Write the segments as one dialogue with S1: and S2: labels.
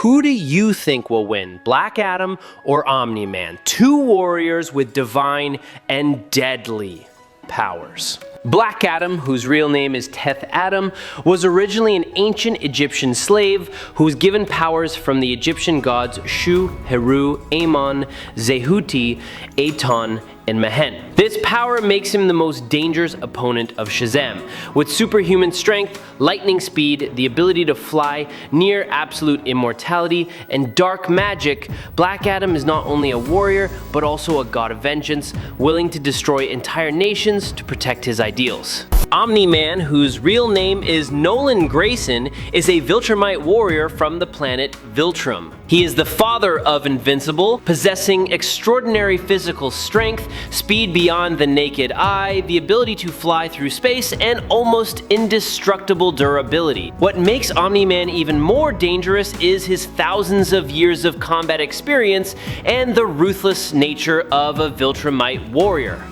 S1: Who do you think will win, Black Adam or Omni-Man? Two warriors with divine and deadly powers. Black Adam, whose real name is Teth-Adam, was originally an ancient Egyptian slave who was given powers from the Egyptian gods Shu, Heru, Amon, Zehuti, Aton, and Mehen. This power makes him the most dangerous opponent of Shazam. With superhuman strength, lightning speed, the ability to fly, near absolute immortality, and dark magic, Black Adam is not only a warrior, but also a god of vengeance, willing to destroy entire nations to protect his ideals. Omni-Man, whose real name is Nolan Grayson, is a Viltrumite warrior from the planet Viltrum. He is the father of Invincible, possessing extraordinary physical strength, speed beyond the naked eye, the ability to fly through space, and almost indestructible durability. What makes Omni-Man even more dangerous is his thousands of years of combat experience and the ruthless nature of a Viltrumite warrior.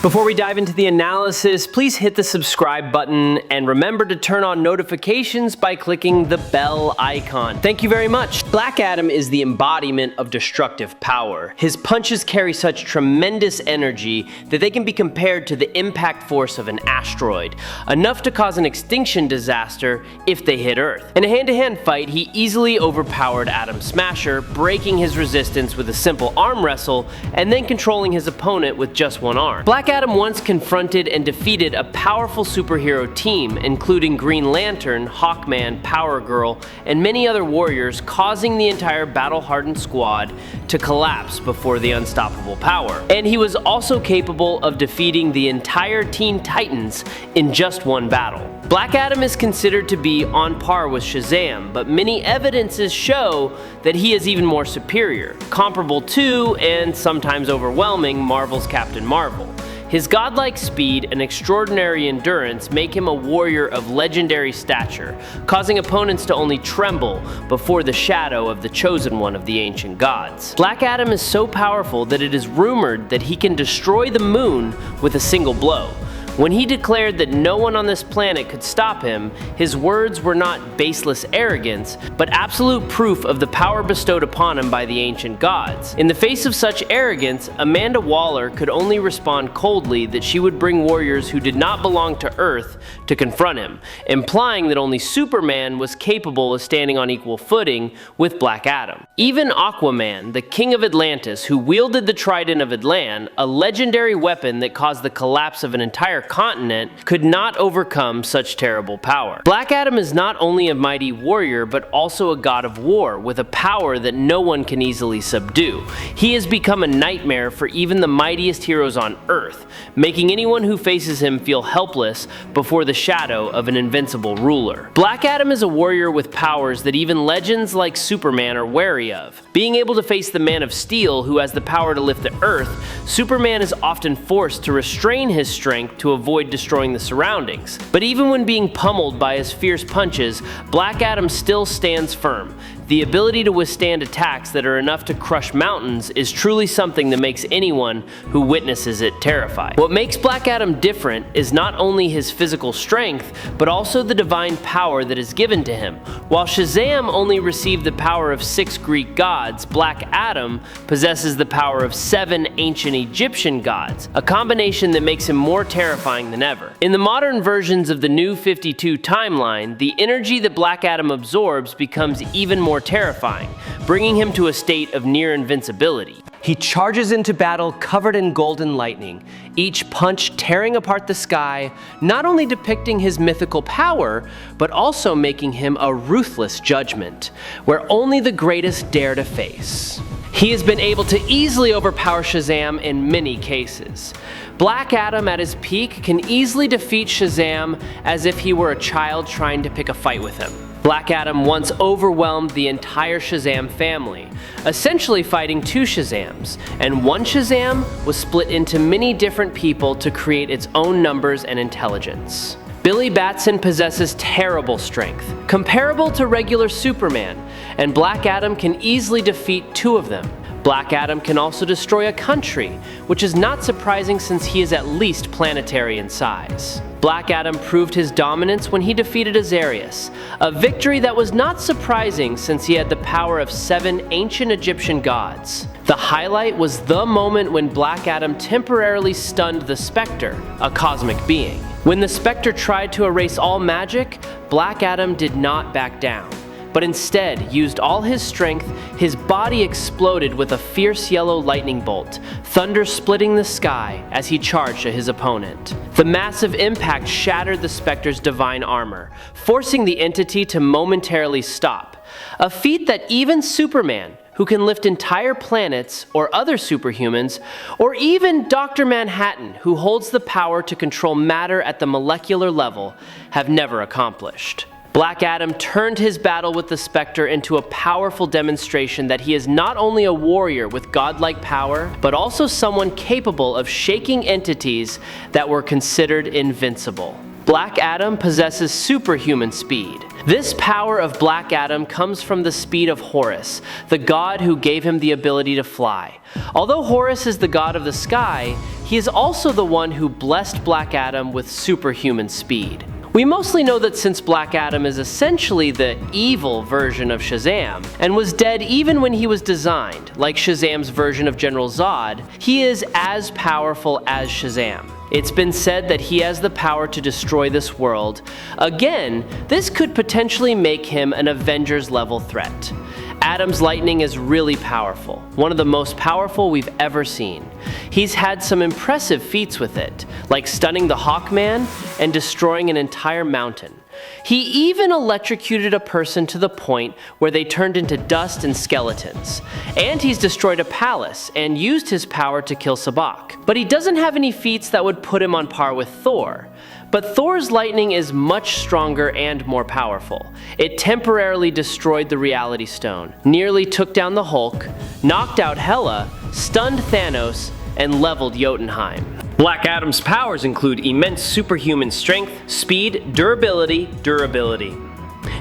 S1: Before we dive into the analysis, please hit the subscribe button and remember to turn on notifications by clicking the bell icon. Thank you very much. Black Adam is the embodiment of destructive power. His punches carry such tremendous energy that they can be compared to the impact force of an asteroid, enough to cause an extinction disaster if they hit Earth. In a hand-to-hand fight, he easily overpowered Atom Smasher, breaking his resistance with a simple arm wrestle and then controlling his opponent with just one arm. Black Adam once confronted and defeated a powerful superhero team, including Green Lantern, Hawkman, Power Girl, and many other warriors, causing the entire battle-hardened squad to collapse before the unstoppable power. And he was also capable of defeating the entire Teen Titans in just one battle. Black Adam is considered to be on par with Shazam, but many evidences show that he is even more superior, comparable to, and sometimes overwhelming, Marvel's Captain Marvel. His godlike speed and extraordinary endurance make him a warrior of legendary stature, causing opponents to only tremble before the shadow of the chosen one of the ancient gods. Black Adam is so powerful that it is rumored that he can destroy the moon with a single blow. When he declared that no one on this planet could stop him, his words were not baseless arrogance, but absolute proof of the power bestowed upon him by the ancient gods. In the face of such arrogance, Amanda Waller could only respond coldly that she would bring warriors who did not belong to Earth to confront him, implying that only Superman was capable of standing on equal footing with Black Adam. Even Aquaman, the king of Atlantis, who wielded the Trident of Atlan, a legendary weapon that caused the collapse of an entire continent, could not overcome such terrible power. Black Adam is not only a mighty warrior, but also a god of war, with a power that no one can easily subdue. He has become a nightmare for even the mightiest heroes on Earth, making anyone who faces him feel helpless before the shadow of an invincible ruler. Black Adam is a warrior with powers that even legends like Superman are wary of. Being able to face the Man of Steel, who has the power to lift the Earth, Superman is often forced to restrain his strength to avoid destroying the surroundings. But even when being pummeled by his fierce punches, Black Adam still stands firm. The ability to withstand attacks that are enough to crush mountains is truly something that makes anyone who witnesses it terrified. What makes Black Adam different is not only his physical strength, but also the divine power that is given to him. While Shazam only received the power of 6 Greek gods, Black Adam possesses the power of 7 ancient Egyptian gods, a combination that makes him more terrifying than ever. In the modern versions of the New 52 timeline, the energy that Black Adam absorbs becomes even more terrifying, bringing him to a state of near invincibility. He charges into battle covered in golden lightning, each punch tearing apart the sky, not only depicting his mythical power, but also making him a ruthless judgment, where only the greatest dare to face. He has been able to easily overpower Shazam in many cases. Black Adam at his peak can easily defeat Shazam as if he were a child trying to pick a fight with him. Black Adam once overwhelmed the entire Shazam family, essentially fighting 2 Shazams, and one Shazam was split into many different people to create its own numbers and intelligence. Billy Batson possesses terrible strength, comparable to regular Superman, and Black Adam can easily defeat 2 of them. Black Adam can also destroy a country, which is not surprising since he is at least planetary in size. Black Adam proved his dominance when he defeated Azarius, a victory that was not surprising since he had the power of 7 ancient Egyptian gods. The highlight was the moment when Black Adam temporarily stunned the Spectre, a cosmic being. When the Spectre tried to erase all magic, Black Adam did not back down, but instead used all his strength. His body exploded with a fierce yellow lightning bolt, thunder splitting the sky as he charged at his opponent. The massive impact shattered the Spectre's divine armor, forcing the entity to momentarily stop, a feat that even Superman, who can lift entire planets, or other superhumans, or even Dr. Manhattan, who holds the power to control matter at the molecular level, have never accomplished. Black Adam turned his battle with the Spectre into a powerful demonstration that he is not only a warrior with godlike power, but also someone capable of shaking entities that were considered invincible. Black Adam possesses superhuman speed. This power of Black Adam comes from the speed of Horus, the god who gave him the ability to fly. Although Horus is the god of the sky, he is also the one who blessed Black Adam with superhuman speed. We mostly know that since Black Adam is essentially the evil version of Shazam, and was dead even when he was designed, like Shazam's version of General Zod, he is as powerful as Shazam. It's been said that he has the power to destroy this world. Again, this could potentially make him an Avengers-level threat. Adam's lightning is really powerful, one of the most powerful we've ever seen. He's had some impressive feats with it, like stunning the Hawkman and destroying an entire mountain. He even electrocuted a person to the point where they turned into dust and skeletons. And he's destroyed a palace and used his power to kill Sabbac. But he doesn't have any feats that would put him on par with Thor. But Thor's lightning is much stronger and more powerful. It temporarily destroyed the Reality Stone, nearly took down the Hulk, knocked out Hela, stunned Thanos, and leveled Jotunheim. Black Adam's powers include immense superhuman strength, speed, durability,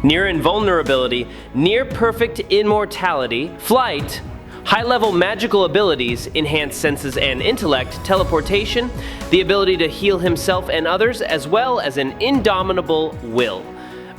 S1: near invulnerability, near perfect immortality, flight, high-level magical abilities, enhanced senses and intellect, teleportation, the ability to heal himself and others, as well as an indomitable will.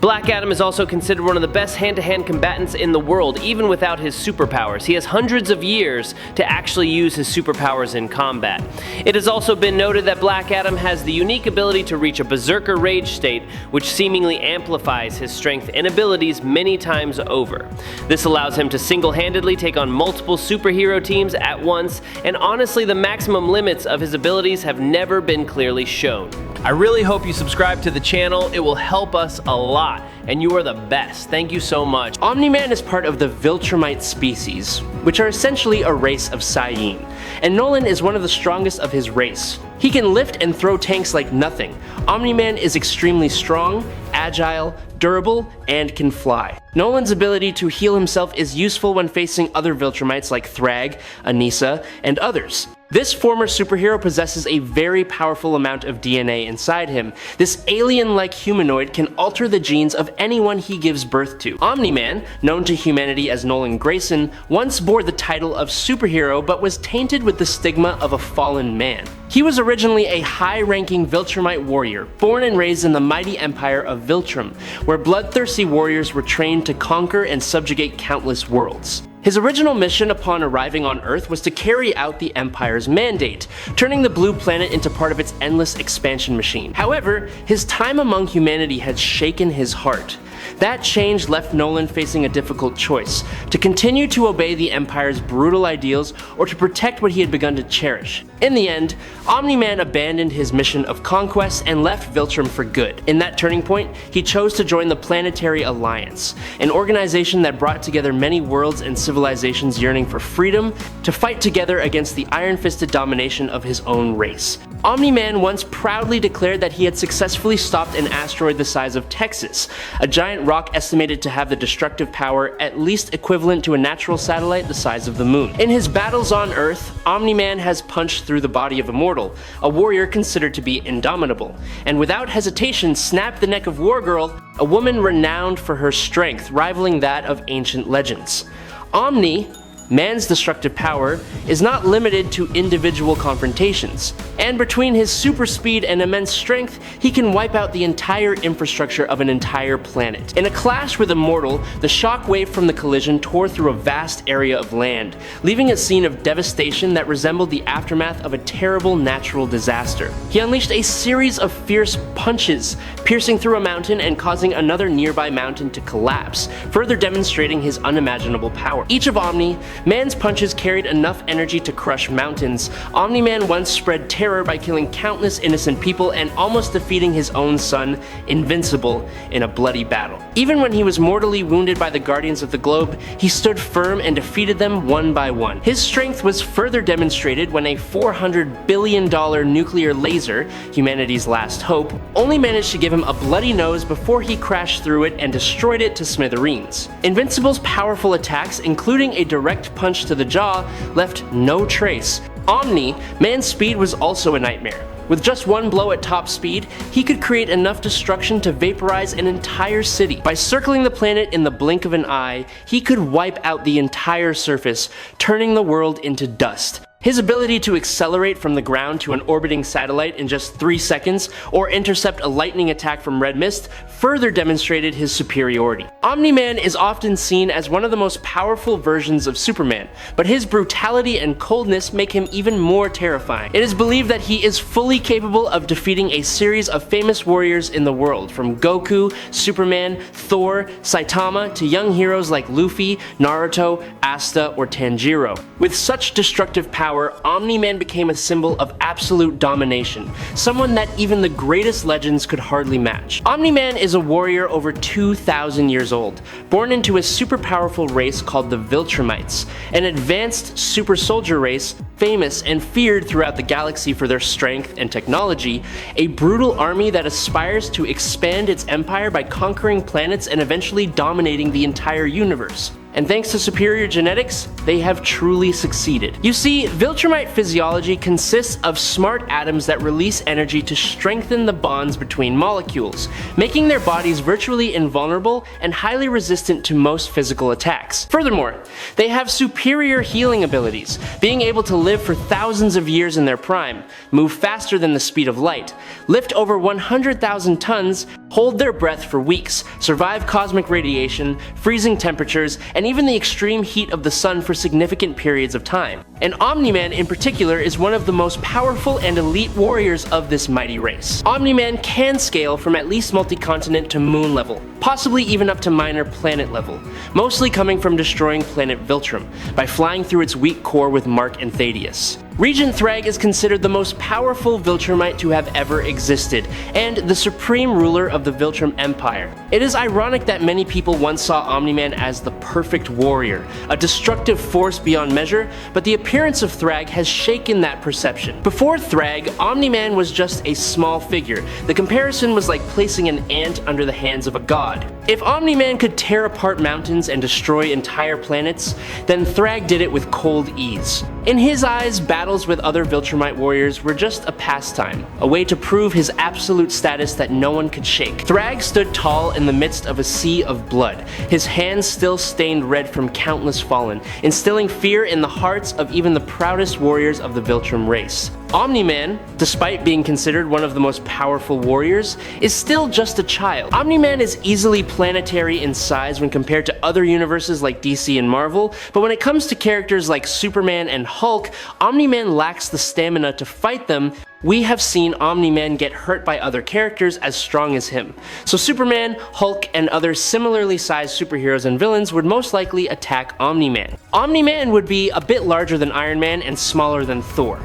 S1: Black Adam is also considered one of the best hand-to-hand combatants in the world, even without his superpowers. He has hundreds of years to actually use his superpowers in combat. It has also been noted that Black Adam has the unique ability to reach a berserker rage state, which seemingly amplifies his strength and abilities many times over. This allows him to single-handedly take on multiple superhero teams at once, and honestly, the maximum limits of his abilities have never been clearly shown. I really hope you subscribe to the channel. It will help us a lot, and you are the best. Thank you so much. Omni-Man is part of the Viltrumite species, which are essentially a race of Saiyan, and Nolan is one of the strongest of his race. He can lift and throw tanks like nothing. Omni-Man is extremely strong, agile, durable, and can fly. Nolan's ability to heal himself is useful when facing other Viltrumites like Thrag, Anissa, and others. This former superhero possesses a very powerful amount of DNA inside him. This alien-like humanoid can alter the genes of anyone he gives birth to. Omni-Man, known to humanity as Nolan Grayson, once bore the title of superhero but was tainted with the stigma of a fallen man. He was originally a high-ranking Viltrumite warrior, born and raised in the mighty empire of Viltrum, where bloodthirsty warriors were trained to conquer and subjugate countless worlds. His original mission upon arriving on Earth was to carry out the Empire's mandate, turning the blue planet into part of its endless expansion machine. However, his time among humanity had shaken his heart. That change left Nolan facing a difficult choice: to continue to obey the Empire's brutal ideals or to protect what he had begun to cherish. In the end, Omni-Man abandoned his mission of conquest and left Viltrum for good. In that turning point, he chose to join the Planetary Alliance, an organization that brought together many worlds and civilizations yearning for freedom to fight together against the iron-fisted domination of his own race. Omni-Man once proudly declared that he had successfully stopped an asteroid the size of Texas, a giant rock estimated to have the destructive power at least equivalent to a natural satellite the size of the moon. In his battles on Earth, Omni-Man has punched through the body of Immortal, a warrior considered to be indomitable, and without hesitation snapped the neck of War Girl, a woman renowned for her strength rivaling that of ancient legends. Omni man's destructive power is not limited to individual confrontations, and between his super speed and immense strength, he can wipe out the entire infrastructure of an entire planet. In a clash with a mortal, the shock wave from the collision tore through a vast area of land, leaving a scene of devastation that resembled the aftermath of a terrible natural disaster. He unleashed a series of fierce punches, piercing through a mountain and causing another nearby mountain to collapse, further demonstrating his unimaginable power. Each of Omni-Man's punches carried enough energy to crush mountains. Omni-Man once spread terror by killing countless innocent people and almost defeating his own son, Invincible, in a bloody battle. Even when he was mortally wounded by the Guardians of the Globe, he stood firm and defeated them one by one. His strength was further demonstrated when a $400 billion nuclear laser, humanity's last hope, only managed to give him a bloody nose before he crashed through it and destroyed it to smithereens. Invincible's powerful attacks, including a direct punch to the jaw, left no trace. Omni-Man's speed was also a nightmare. With just one blow at top speed, he could create enough destruction to vaporize an entire city. By circling the planet in the blink of an eye, he could wipe out the entire surface, turning the world into dust. His ability to accelerate from the ground to an orbiting satellite in just 3 seconds, or intercept a lightning attack from red mist, further demonstrated his superiority. Omni-Man is often seen as one of the most powerful versions of Superman, but his brutality and coldness make him even more terrifying. It is believed that he is fully capable of defeating a series of famous warriors in the world, from Goku, Superman, Thor, Saitama, to young heroes like Luffy, Naruto, Asta, or Tanjiro. With such destructive power, Omni-Man became a symbol of absolute domination, someone that even the greatest legends could hardly match. Omni-Man is a warrior over 2,000 years old, born into a super powerful race called the Viltrumites, an advanced super soldier race famous and feared throughout the galaxy for their strength and technology, a brutal army that aspires to expand its empire by conquering planets and eventually dominating the entire universe. And thanks to superior genetics, they have truly succeeded. You see, Viltrumite physiology consists of smart atoms that release energy to strengthen the bonds between molecules, making their bodies virtually invulnerable and highly resistant to most physical attacks. Furthermore, they have superior healing abilities, being able to live for thousands of years in their prime, move faster than the speed of light, lift over 100,000 tons, hold their breath for weeks, survive cosmic radiation, freezing temperatures, and even the extreme heat of the sun for significant periods of time. And Omni-Man in particular is one of the most powerful and elite warriors of this mighty race. Omni-Man can scale from at least multi-continent to moon level, possibly even up to minor planet level, mostly coming from destroying planet Viltrum by flying through its weak core with Mark and Thaddeus. Regent Thrag is considered the most powerful Viltrumite to have ever existed, and the supreme ruler of the Viltrum Empire. It is ironic that many people once saw Omni-Man as the perfect warrior, a destructive force beyond measure, but the appearance of Thrag has shaken that perception. Before Thrag, Omni-Man was just a small figure. The comparison was like placing an ant under the hands of a god. If Omni-Man could tear apart mountains and destroy entire planets, then Thrag did it with cold ease. In his eyes, battles with other Viltrumite warriors were just a pastime, a way to prove his absolute status that no one could shake. Thrag stood tall in the midst of a sea of blood, his hands still stained red from countless fallen, instilling fear in the hearts of even the proudest warriors of the Viltrum race. Omni-Man, despite being considered one of the most powerful warriors, is still just a child. Omni-Man is easily planetary in size when compared to other universes like DC and Marvel, but when it comes to characters like Superman and Hulk, Omni-Man lacks the stamina to fight them. We have seen Omni-Man get hurt by other characters as strong as him. So Superman, Hulk, and other similarly sized superheroes and villains would most likely attack Omni-Man. Omni-Man would be a bit larger than Iron Man and smaller than Thor.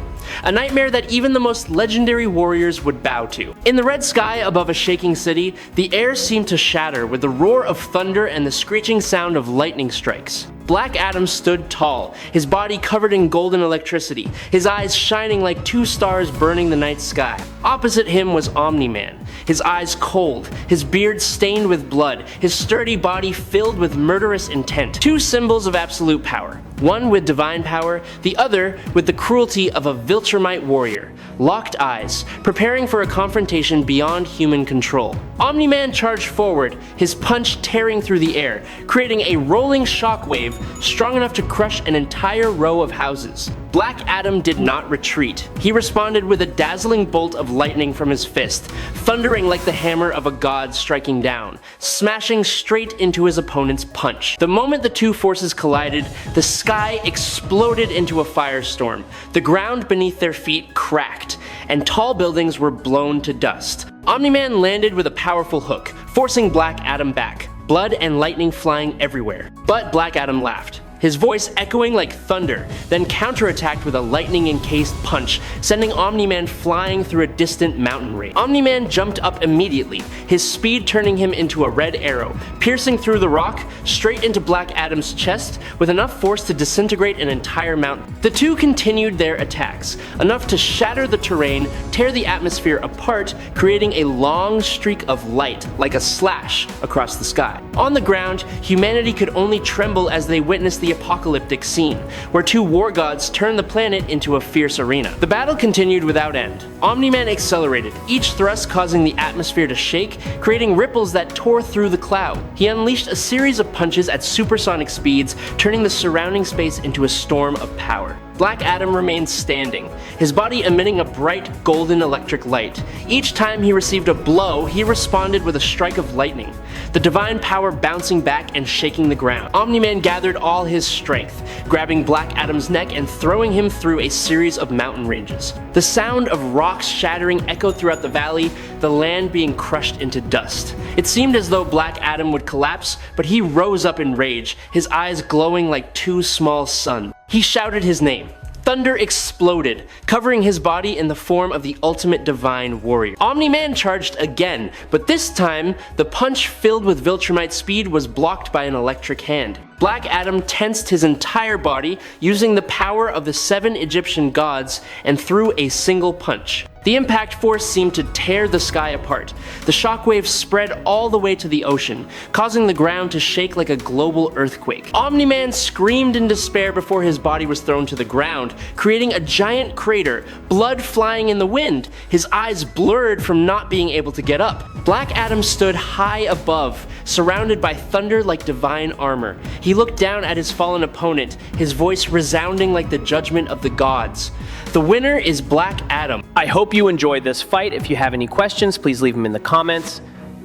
S1: A nightmare that even the most legendary warriors would bow to. In the red sky above a shaking city, the air seemed to shatter with the roar of thunder and the screeching sound of lightning strikes. Black Adam stood tall, his body covered in golden electricity, his eyes shining like 2 stars burning the night sky. Opposite him was Omni-Man, his eyes cold, his beard stained with blood, his sturdy body filled with murderous intent. 2 symbols of absolute power, one with divine power, the other with the cruelty of a Viltrumite warrior. Locked eyes, preparing for a confrontation beyond human control. Omni-Man charged forward, his punch tearing through the air, creating a rolling shockwave strong enough to crush an entire row of houses. Black Adam did not retreat. He responded with a dazzling bolt of lightning from his fist, thundering like the hammer of a god striking down, smashing straight into his opponent's punch. The moment the two forces collided, the sky exploded into a firestorm. The ground beneath their feet cracked, and tall buildings were blown to dust. Omni-Man landed with a powerful hook, forcing Black Adam back, blood and lightning flying everywhere. But Black Adam laughed, his voice echoing like thunder, then counterattacked with a lightning-encased punch, sending Omni-Man flying through a distant mountain range. Omni-Man jumped up immediately, his speed turning him into a red arrow, piercing through the rock, straight into Black Adam's chest, with enough force to disintegrate an entire mountain. The two continued their attacks, enough to shatter the terrain, tear the atmosphere apart, creating a long streak of light, like a slash, across the sky. On the ground, humanity could only tremble as they witnessed the apocalyptic scene, where two war gods turned the planet into a fierce arena. The battle continued without end. Omni-Man accelerated, each thrust causing the atmosphere to shake, creating ripples that tore through the cloud. He unleashed a series of punches at supersonic speeds, turning the surrounding space into a storm of power. Black Adam remained standing, his body emitting a bright golden electric light. Each time he received a blow, he responded with a strike of lightning, the divine power bouncing back and shaking the ground. Omni-Man gathered all his strength, grabbing Black Adam's neck and throwing him through a series of mountain ranges. The sound of rocks shattering echoed throughout the valley, the land being crushed into dust. It seemed as though Black Adam would collapse, but he rose up in rage, his eyes glowing like two small suns. He shouted his name. Thunder exploded, covering his body in the form of the ultimate divine warrior. Omni-Man charged again, but this time, the punch filled with Viltrumite speed was blocked by an electric hand. Black Adam tensed his entire body, using the power of the 7 Egyptian gods, and threw a single punch. The impact force seemed to tear the sky apart. The shockwaves spread all the way to the ocean, causing the ground to shake like a global earthquake. Omni-Man screamed in despair before his body was thrown to the ground, creating a giant crater, blood flying in the wind, his eyes blurred from not being able to get up. Black Adam stood high above, surrounded by thunder like divine armor. He looked down at his fallen opponent, his voice resounding like the judgment of the gods. The winner is Black Adam. I hope you enjoyed this fight. If you have any questions, please leave them in the comments.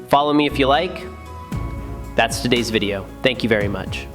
S1: Follow me if you like. That's today's video. Thank you very much.